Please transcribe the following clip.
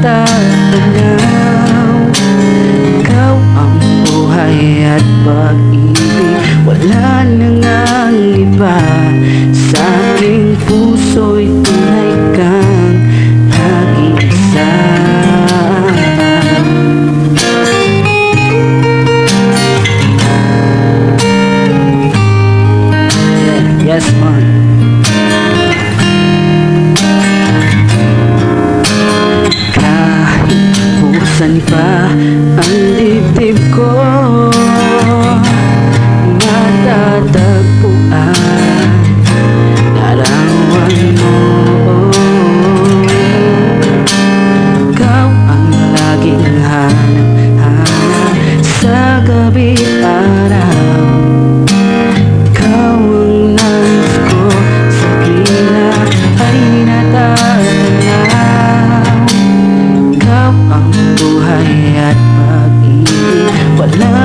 natatanaw. Ikaw ang buhay at pag-ibig, wala na ngang iba. Sa aking puso'y tunay kang nag-iisa. Yes, man. Kahit busan pa ang dibdib ko, matatagpuan larawan mo. Ikaw ang laging hanap-hanap sa gabi araw. Ikaw ang nais ko sa gila ay natatanaw. Ikaw ang buhay at pag-ibig, wala